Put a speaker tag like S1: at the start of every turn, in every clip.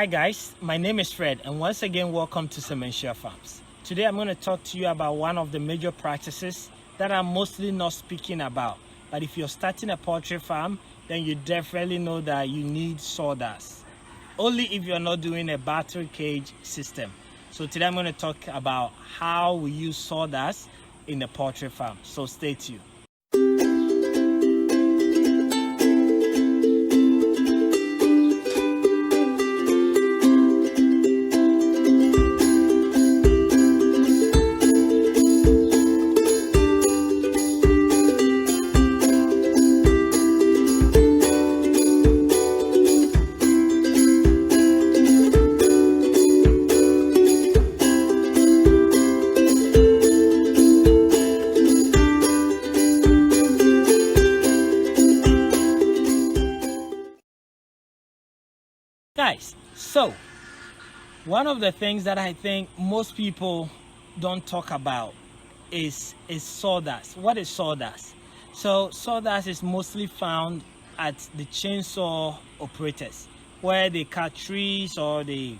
S1: Hi guys, my name is Fred and once again welcome to Sementia Farms. Today I'm going to talk to you about one of the major practices that I'm mostly not speaking about. But if you're starting a poultry farm, then you definitely know that you need sawdust. Only if you're not doing a battery cage system. So today I'm going to talk about how we use sawdust in the poultry farm. So stay tuned. Guys, so one of the things that I think most people don't talk about is sawdust. What is sawdust? So sawdust is mostly found at the chainsaw operators where they cut trees or they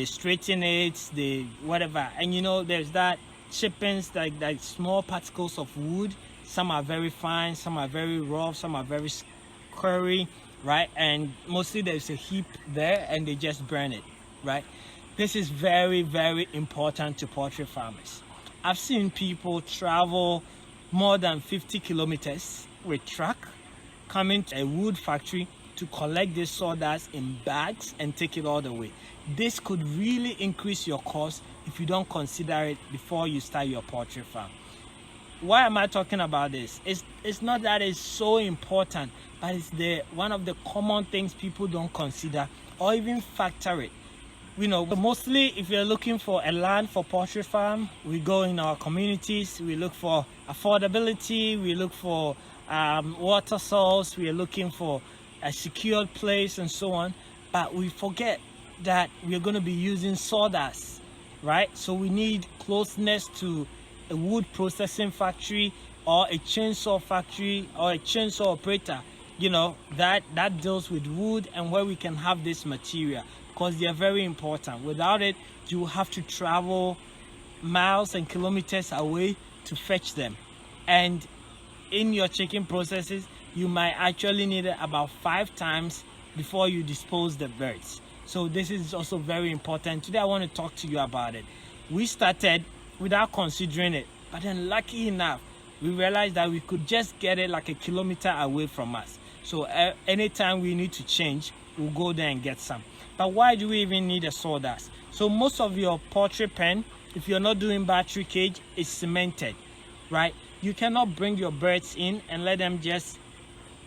S1: straighten it, they whatever. And you know, there's that chippings, like small particles of wood. Some are very fine, some are very rough, some are very squarey, right? And mostly there's a heap there and they just burn it, right? This is very, very important to poultry farmers. I've seen people travel more than 50 kilometers with truck coming to a wood factory to collect this sawdust in bags and take it all the way. This could really increase your cost if you don't consider it before you start your poultry farm. Why am I talking about this? It's not that it's so important, but it's one of the common things people don't consider or even factor it. You know, mostly if you're looking for a land for poultry farm, we go in our communities, we look for affordability, we look for water source, we are looking for a secured place and so on, but we forget that we're going to be using sawdust, right? So we need closeness to a wood processing factory or a chainsaw factory or a chainsaw operator, you know, that deals with wood and where we can have this material, because they are very important. Without it, you have to travel miles and kilometers away to fetch them. And in your chicken processes, you might actually need it about 5 times before you dispose the birds. So this is also very important. Today I want to talk to you about it. We started without considering it, but then lucky enough we realized that we could just get it like a kilometer away from us. So anytime we need to change, we'll go there and get some. But why do we even need a sawdust? So most of your poultry pen, if you're not doing battery cage, is cemented, right? You cannot bring your birds in and let them just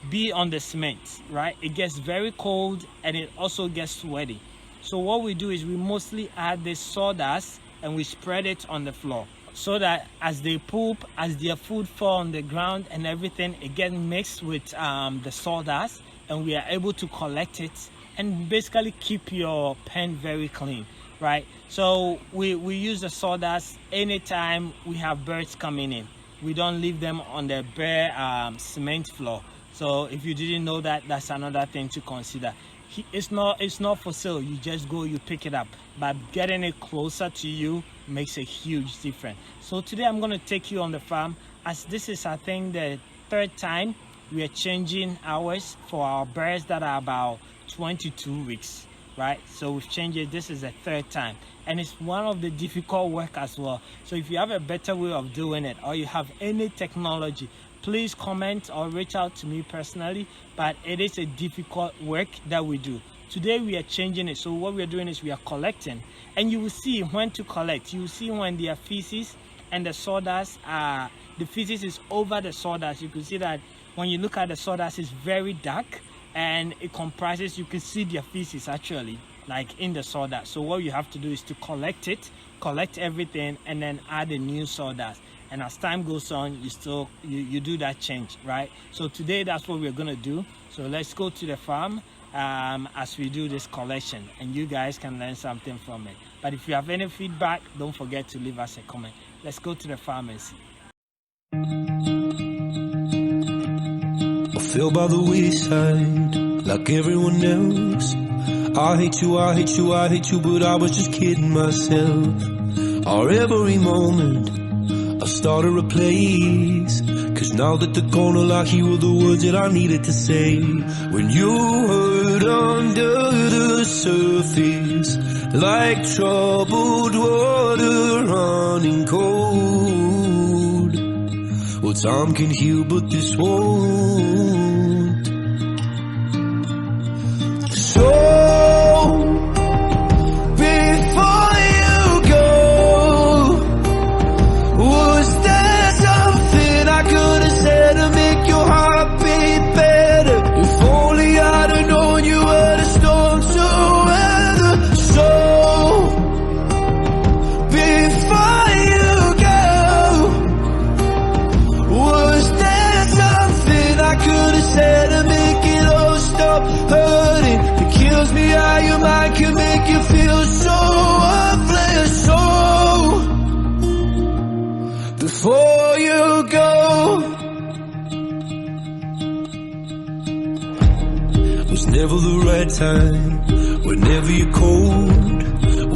S1: be on the cement, right? It gets very cold and it also gets sweaty. So what we do is we mostly add this sawdust and we spread it on the floor so that as they poop, as their food fall on the ground and everything, it gets mixed with the sawdust and we are able to collect it and basically keep your pen very clean, right? So we use the sawdust anytime we have birds coming in. We don't leave them on the bare cement floor. So if you didn't know that, that's another thing to consider. It's not for sale. You just go, you pick it up, but getting it closer to you makes a huge difference. So today I'm going to take you on the farm, as this is, I think, the 3rd time we are changing hours for our birds that are about 22 weeks, right? So we've changed it. This is the 3rd time, and it's one of the difficult work as well. So if you have a better way of doing it or you have any technology, please comment or reach out to me personally. But it is a difficult work that we do. Today we are changing it. So what we are doing is we are collecting, and you will see when to collect. You will see when there are feces and the sawdust, the feces is over the sawdust. You can see that when you look at the sawdust, it's very dark and it comprises, you can see their feces actually like in the sawdust. So what you have to do is to collect it, collect everything, and then add a new sawdust. And as time goes on, you do that change, right? So today that's what we're gonna do. So let's go to the farm as we do this collection, and you guys can learn something from it. But if you have any feedback, don't forget to leave us a comment. Let's go to the farm and see.
S2: I feel by the wayside like everyone else. I hate you, I hate you, I hate you, but I was just kidding myself. Or every moment I started a place, 'cause now that they're gone, all I hear were the words that I needed to say. When you hurt under the surface, like troubled water running cold. Well, time can heal, but this won't. So before you go, was there something I could have said to make your heart beat better? If only I'd have known you were the storm to weather. So before you go, was there something I could have said to make it all stop hurting? It kills me how your mind can make you feel so worthless. So before you go, was never the right time, whenever you're cold.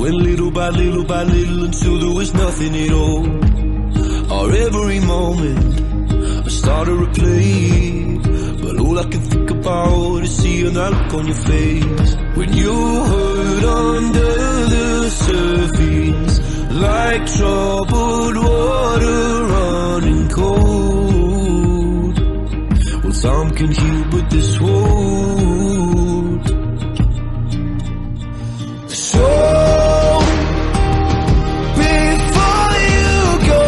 S2: Went little by little by little until there was nothing at all. Or every moment I started to play, but all I can think about is seeing that look on your face. When you hurt under the surface, like troubled water running cold. Well, some can heal, but this won't. So before you go,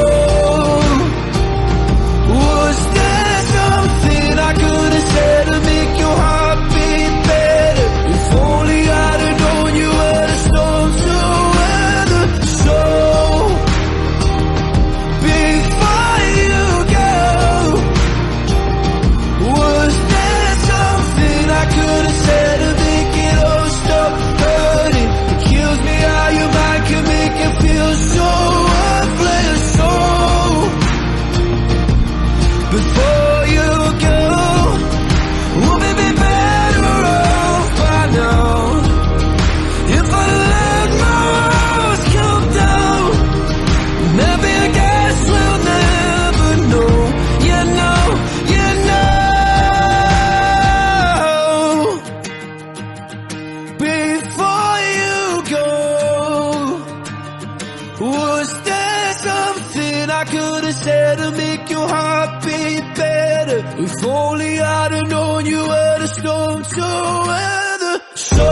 S2: was there something I could have said to make your heart beat better? If only I'd have known you were the storm to weather. So before you go, was there something I could have said to make it all stop hurting? It kills me how your mind can make you feel so worthless. So before you go, would it be better off by now if I let my walls come down? Maybe I guess we'll never know. You know, you know. Before you go, was there something I could have said to make your heart beat better? If only I'd have known you were the storm to weather. So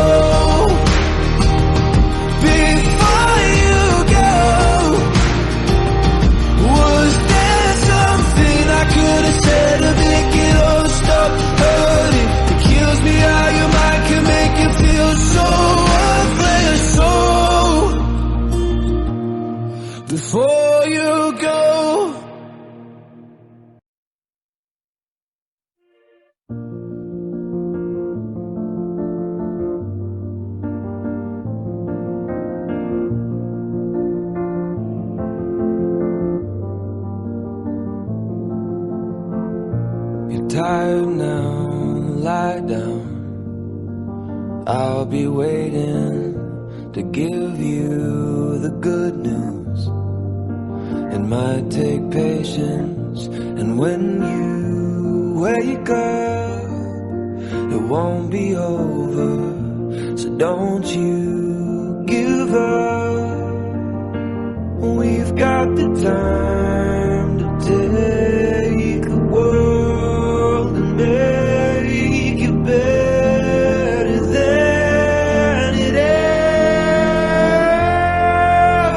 S2: before you go, was there something I could have said to make it all stop hurting? It kills me how your mind can make you feel so worthless. So before you go.
S3: You're tired now, lie down. I'll be waiting to give you the good news. It might take patience, and when you wake up, it won't be over. So don't you give up. We've got the time to take the world and make it better than it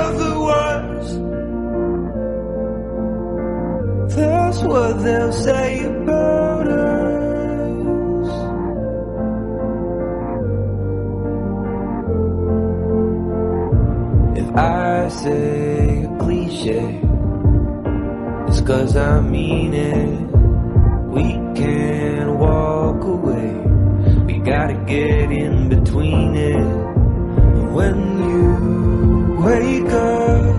S3: ever was. That's what they'll say about us. If I say a cliche, it's 'cause I mean it. We can't walk away, we gotta get in between it. And when you wake up,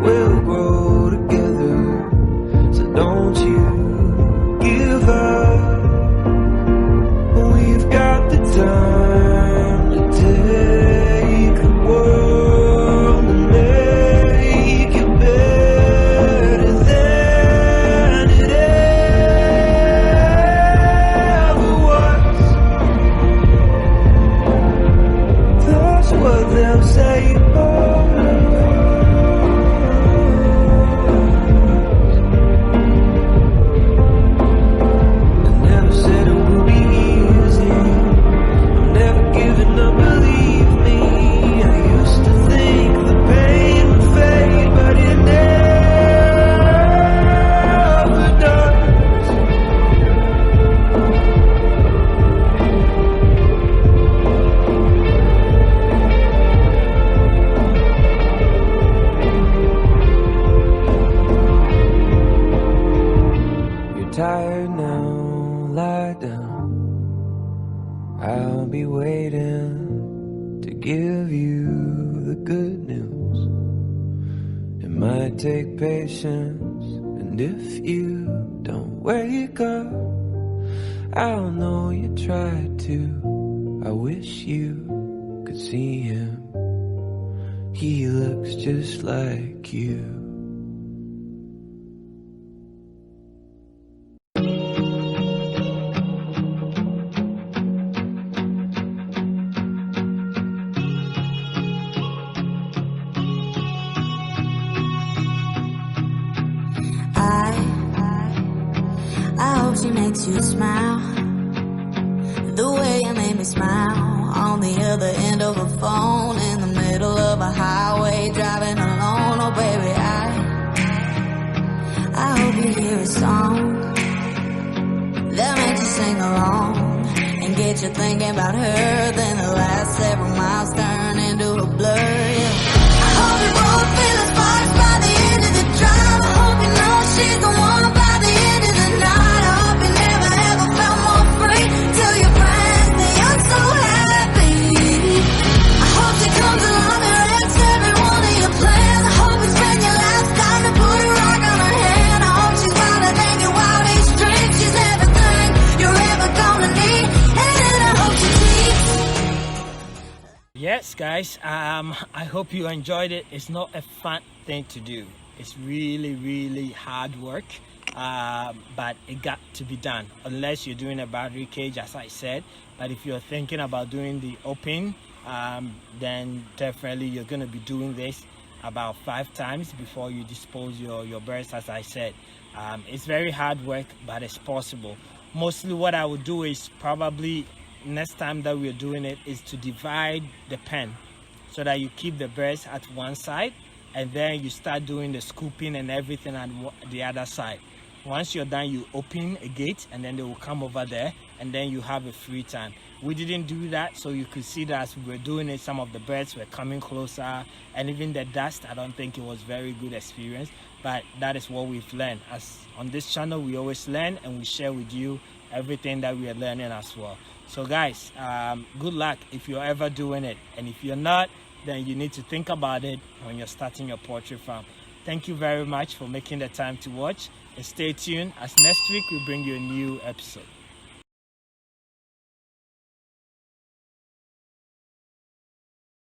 S3: we'll grow together. So don't you give up. We've got the time to give you the good news. It might take patience, and if you don't wake up, I'll know you tried to. I wish you could see him. He looks just like you.
S4: I hope she makes you smile the way you made me smile on the other end of a phone in the middle of a highway driving alone. Oh baby, I hope you hear a song that makes you sing along and get you thinking about her. Then the last several miles turn into a blur. Yeah. I hope you both feel the sparks by the end of the drive. I hope you know she's the one by the end of the night. I hope you never ever felt more free till your friends say you're so happy. I hope she comes along and wrecks every one of your plans. I hope you spend your lifetime to put a rock on her hand. I hope she's wilder than your wildest dreams. She's everything you're ever gonna need, and I hope she keeps.
S1: Yes, guys, I hope you enjoyed it. It's not a fun thing to do. It's really hard work, but it got to be done, unless you're doing a battery cage, as I said. But if you're thinking about doing the open, then definitely you're going to be doing this about 5 times before you dispose your birds, as I said. It's very hard work, but it's possible. Mostly what I would do is probably next time that we're doing it is to divide the pen so that you keep the birds at one side, and then you start doing the scooping and everything at the other side. Once you're done, you open a gate and then they will come over there, and then you have a free time. We didn't do that, so you could see that as we were doing it, some of the birds were coming closer, and even the dust, I don't think it was very good experience, but that is what we've learned. As on this channel, we always learn and we share with you everything that we are learning as well. So guys, good luck if you're ever doing it, and if you're not, then you need to think about it when you're starting your poultry farm. Thank you very much for making the time to watch, and stay tuned as next week we bring you a new episode.